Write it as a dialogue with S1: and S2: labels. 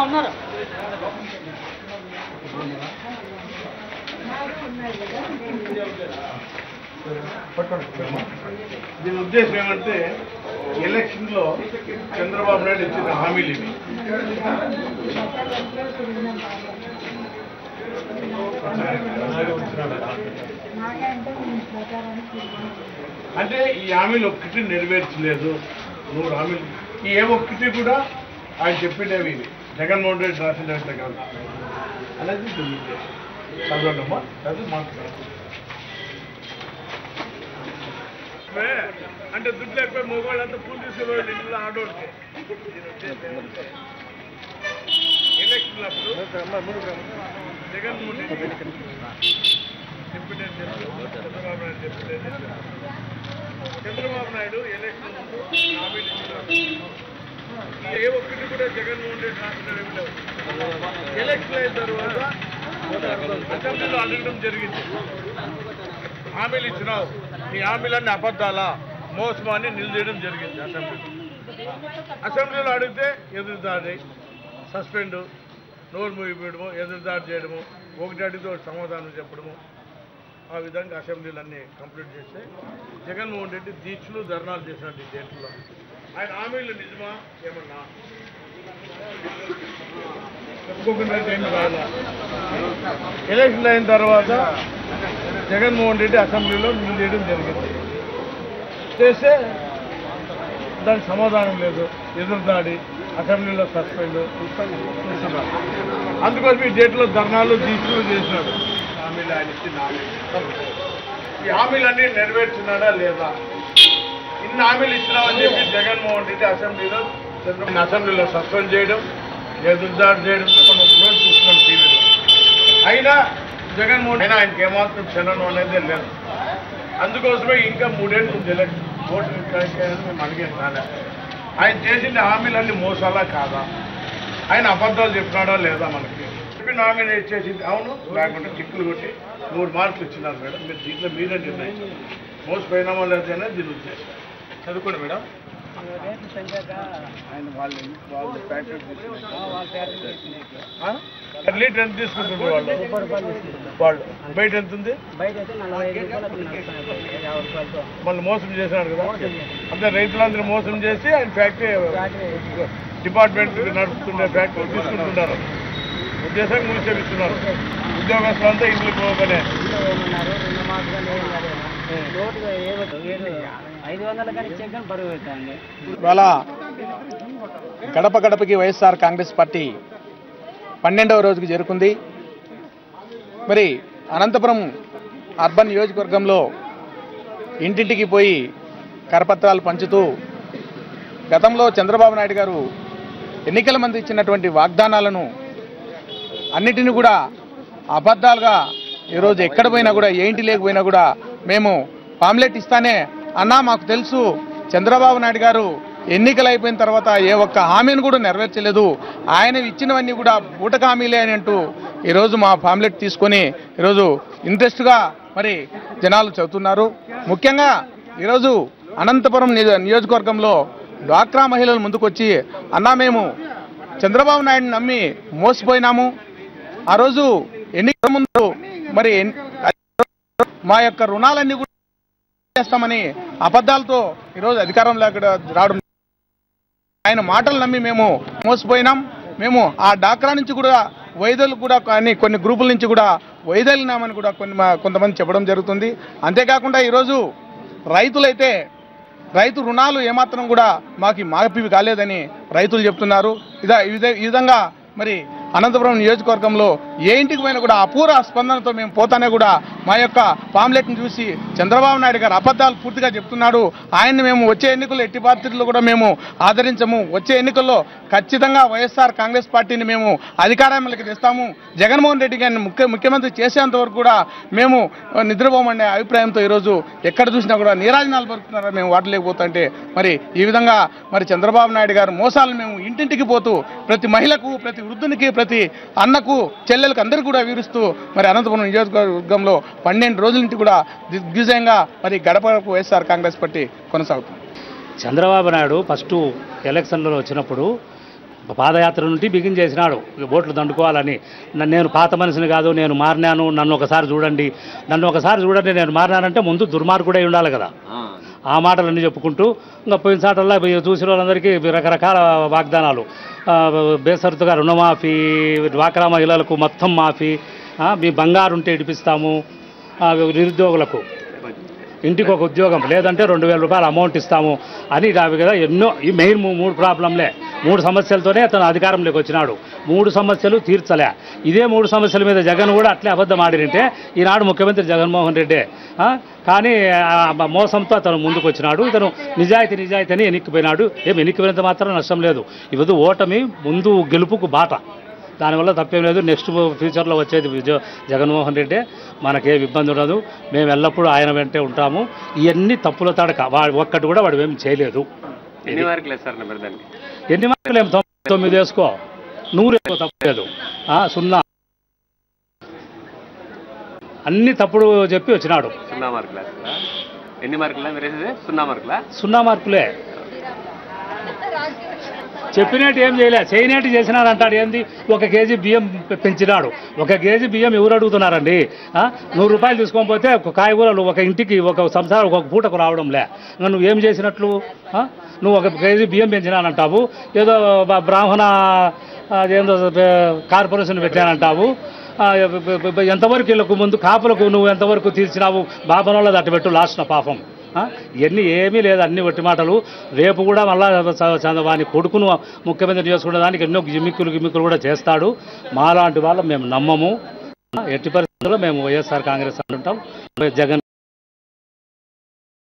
S1: ఉన్నారు.
S2: దీని ఉద్దేశం ఏమంటే ఎలక్షన్ లో చంద్రబాబు నాయుడు ఇచ్చిన హామీలు ఇవి. అంటే ఈ హామీలు ఒక్కటి నెరవేర్చలేదు. 100 హామీలు ఈ ఏ ఒక్కటి కూడా ఆయన చెప్పినవి ఇవి జగన్మోహన్ రెడ్డి రాసినట్టు కాదు అనేది చదవండమ్మా, చదివి మాట్లాడాలి. అంటే దుడ్డు లేకపోయి మగవాళ్ళంతా పూలు తీసుకుని ఇంట్లో ఆడోళ్ళకి ఎలక్షన్ అప్పుడు జగన్మోహన్ రెడ్డి చెప్పినట్టు చంద్రబాబు నాయుడు చెప్పినట్టు చంద్రబాబు నాయుడు ఎలక్షన్ ముందు హామీలు ఇచ్చినారు. ఏ ఒక్కటి కూడా జగన్మోహన్ రెడ్డి రాష్ట్రం లేవు. ఎలక్షన్ అయిన తర్వాత అసెంబ్లీలో అడగడం జరిగింది. హామీలు ఇచ్చినావు, నీ హామీలన్నీ అబద్ధాలా మోసమా అని నిలదీయడం జరిగింది. అసెంబ్లీలో అడిగితే ఎదురుదాడి, సస్పెండ్, నోరు మూగిపోయడము, ఎదురుదాడి చేయడము, ఒకటి అడిగితే ఒకటి సమాధానం చెప్పడము, ఆ విధంగా అసెంబ్లీలన్నీ కంప్లీట్ చేస్తే జగన్మోహన్ రెడ్డి దీక్షలు ధర్నాలు చేసినట్టు ఈ డేట్లో ఆయన హామీలు నిజమా ఏమన్నా చెప్పుకోకుండా ఏమి రాలా. ఎలక్షన్ అయిన తర్వాత జగన్మోహన్ రెడ్డి అసెంబ్లీలో నిలదీయడం జరిగింది. చేస్తే దానికి సమాధానం లేదు, ఎదురుదాడి, అసెంబ్లీలో సస్పెండ్ చూస్తున్నారు. అందుకోసం ఈ డేట్లో ధర్నాలు దీక్షలు చేసినాడు. హామీలు ఆయన ఇచ్చిన ఈ హామీలన్నీ నెరవేర్చినాడా లేదా? ఇన్ని హామీలు ఇచ్చినామని చెప్పి జగన్మోహన్ రెడ్డి అసెంబ్లీలో సస్పెండ్ చేయడం, ఎదురుదాడి చేయడం రోజు చూస్తున్నాం టీవీలో. అయినా జగన్మోహన్ అయినా ఆయనకి ఏమాత్రం క్షణం అనేది లేదు. అందుకోసమే ఇంకా 3 ఏళ్ళు ఉంది ఎలక్షన్, ఓటు చేయాలని మేము అడిగాను. కానీ ఆయన చేసిన హామీలన్నీ మోసాలా కాదా, ఆయన అబద్ధాలు చెప్పినాడా లేదా? మనకి చెప్పిన హామీని చేసింది అవును లేకుండా చిక్కులు కొట్టి 100 మార్కులు ఇచ్చినారు మేడం. మీరు దీంట్లో మీరే నిర్ణయం మోసపోయినామా లేదనే దీని ఉద్దేశం. చదువుకోండి మేడం. లీటర్ ఎంత తీసుకుంటున్నారు వాళ్ళు? బయట ఎంత ఉంది? మళ్ళీ మోసం చేసినాడు కదా. అంటే రైతులందరూ మోసం చేసి ఆయన ఫ్యాక్టరీ డిపార్ట్మెంట్ నడుపుతుండే ఫ్యాక్టరీ తీసుకుంటున్నారు. ఉద్దేశంగా మూసేపిస్తున్నారు. ఉద్యోగస్తులంతా ఇంట్లో పోగానే
S3: ఇవాళ గడప గడపకి వైఎస్ఆర్ కాంగ్రెస్ పార్టీ 12వ రోజుకి చేరుకుంది. మరి అనంతపురం అర్బన్ నియోజకవర్గంలో ఇంటింటికి పోయి కరపత్రాలు పంచుతూ గతంలో చంద్రబాబు నాయుడు గారు ఎన్నికల మంది ఇచ్చినటువంటి వాగ్దానాలను అన్నిటిని కూడా అబద్ధాలుగా ఈరోజు ఎక్కడ పోయినా కూడా, ఏ ఇంటి లేకపోయినా కూడా మేము పాంప్లెట్ ఇస్తానే అన్నా మాకు తెలుసు చంద్రబాబు నాయుడు గారు ఎన్నికలు అయిపోయిన తర్వాత ఏ ఒక్క హామీని కూడా నెరవేర్చలేదు, ఆయన ఇచ్చినవన్నీ కూడా బూటక హామీలే అని అంటూ ఈరోజు మా పాంప్లెట్ తీసుకొని ఈరోజు ఇంట్రెస్ట్గా మరి జనాలు చదువుతున్నారు. ముఖ్యంగా ఈరోజు అనంతపురం నియోజకవర్గంలో డ్వాక్రా మహిళలు ముందుకొచ్చి అన్నా మేము చంద్రబాబు నాయుడిని నమ్మి మోసపోయినాము, ఆ రోజు ఎన్నికల ముందు మరి మా యొక్క రుణాలన్నీ కూడా చేస్తామని అబద్ధాలతో ఈరోజు అధికారంలోకి రావడం, ఆయన మాటలు నమ్మి మేము మోసపోయినాం. మేము ఆ డాక్రా నుంచి కూడా వైద్యులు కూడా కానీ కొన్ని గ్రూపుల నుంచి కూడా వైదొలినామని కూడా కొంతమంది చెప్పడం జరుగుతుంది. అంతేకాకుండా ఈరోజు రైతులైతే రైతు రుణాలు ఏమాత్రం కూడా మాకు కాలేదని రైతులు చెప్తున్నారు. ఈ విధంగా మరి అనంతపురం నియోజకవర్గంలో ఏ ఇంటికి పోయినా కూడా అపూర్వ స్పందనతో మేము పోతానే కూడా మా యొక్క పాంప్లెట్ని చూసి చంద్రబాబు నాయుడు గారు అబద్ధాలు పూర్తిగా చెప్తున్నాడు, ఆయన్ని మేము వచ్చే ఎన్నికల్లో ఎట్టి పరిస్థితుల్లో కూడా మేము ఆదరించము, వచ్చే ఎన్నికల్లో ఖచ్చితంగా వైఎస్ఆర్ కాంగ్రెస్ పార్టీని మేము అధికారంలోకి తెస్తాము, జగన్మోహన్ రెడ్డి గారిని ముఖ్యమంత్రి చేసేంత వరకు కూడా మేము నిద్రపోమనే అభిప్రాయంతో ఈరోజు ఎక్కడ చూసినా కూడా నీరాజనాలు పరుకుతున్నారా మేము వాటలేకపోతుంటే మరి ఈ విధంగా మరి చంద్రబాబు నాయుడు గారు మోసాలను మేము ఇంటింటికి పోతూ ప్రతి మహిళకు, ప్రతి వృద్ధునికి, ప్రతి అన్నకు, చెల్లెలకు అందరికీ కూడా వివరిస్తూ మరి అనంతపురం నియోజకవర్గంలో 12 రోజుల నుంచి కూడా దిగ్విజయంగా మరి గడపకు వైఎస్ఆర్ కాంగ్రెస్ పార్టీ కొనసాగుతుంది.
S1: చంద్రబాబు నాయుడు ఫస్ట్ ఎలక్షన్లలో వచ్చినప్పుడు పాదయాత్ర నుండి బిగిన్ చేసినాడు ఓట్లు దండుకోవాలని. నేను పాత మనిషిని కాదు, నేను మారినాను, నన్ను ఒకసారి చూడండి, నేను మారినానంటే ముందు దుర్మార్గుడై ఉండాలి కదా. ఆ మాటలన్నీ చెప్పుకుంటూ ఇంకా పోయిన సాటల్లా చూసిన వాళ్ళందరికీ రకరకాల వాగ్దానాలు, బేసరతుగా రుణమాఫీ, డ్వాక్రా మహిళలకు మొత్తం మాఫీ, మీ బంగారు ఉంటే ఇడిపిస్తాము, నిరుద్యోగులకు ఇంటికి ఒక ఉద్యోగం లేదంటే 2,000 రూపాయలు అమౌంట్ ఇస్తాము అని అవి కదా ఎన్నో. ఈ మెయిన్ 3 ప్రాబ్లంలే, 3 సమస్యలతోనే అతను అధికారంలోకి వచ్చినాడు. 3 సమస్యలు తీర్చలే. ఇదే 3 సమస్యల మీద జగన్ కూడా అట్లే అబద్ధం ఆడినంటే ఈనాడు ముఖ్యమంత్రి జగన్మోహన్ రెడ్డి. కానీ మోసంతో అతను ముందుకు వచ్చినాడు. ఇతను నిజాయితీ అని ఎన్నికపోయినాడు. ఎన్నికపోయినంత మాత్రం నష్టం లేదు. ఇది ఓటమి ముందు గెలుపుకు బాట, దానివల్ల తప్పేం లేదు. నెక్స్ట్ ఫ్యూచర్లో వచ్చేది జగన్మోహన్ రెడ్డి, మనకే ఇబ్బంది ఉండదు. మేము ఎల్లప్పుడూ ఆయన వెంటే ఉంటాము. ఇవన్నీ తప్పుల తడక, ఒక్కటి కూడా వాడు ఏం చేయలేదు. ఎన్ని మార్కులు ఏం 99 వేసుకో, 100 తప్పలేదు. 0 అన్ని తప్పుడు చెప్పి వచ్చినాడు.
S4: 0 మార్కులు. ఎన్ని మార్కులా మీరు వేసేది? 0 మార్కులా?
S1: 0 మార్కులే. చెప్పినట్టు ఏం చేయలే, చేయనట్టు చేసినాడు అంటాడు. ఏంది 1 కేజీ బియ్యం పెంచినాడు. 1 కేజీ బియ్యం ఎవరు అడుగుతున్నారండి? 100 రూపాయలు తీసుకొని పోతే ఒక కాయగూరలు ఒక ఇంటికి ఒక సంసారం ఒక పూటకు రావడంలే. నువ్వేం చేసినట్లు? నువ్వు 1 కేజీ బియ్యం పెంచినానంటావు, ఏదో బ్రాహ్మణ అదేందో కార్పొరేషన్ పెట్టానంటావు. ఎంతవరకు వీళ్ళకు ముందు కాపులకు నువ్వు ఎంతవరకు తీర్చినావు? బాబనోళ్ళ దట్ట పెట్టు లాస్ట్ పాపం. ఇవన్నీ ఏమీ లేదు, అన్ని వట్టి మాటలు. రేపు కూడా మళ్ళా వాని కొడుకును ముఖ్యమంత్రి చేసుకునే దానికి ఎన్నో గిమ్మిక్కులు కూడా చేస్తాడు. మాలాంటి వాళ్ళం మేము నమ్మము. ఎట్టి పరిస్థితుల్లో మేము వైఎస్ఆర్ కాంగ్రెస్ అంటుంటాం. జగన్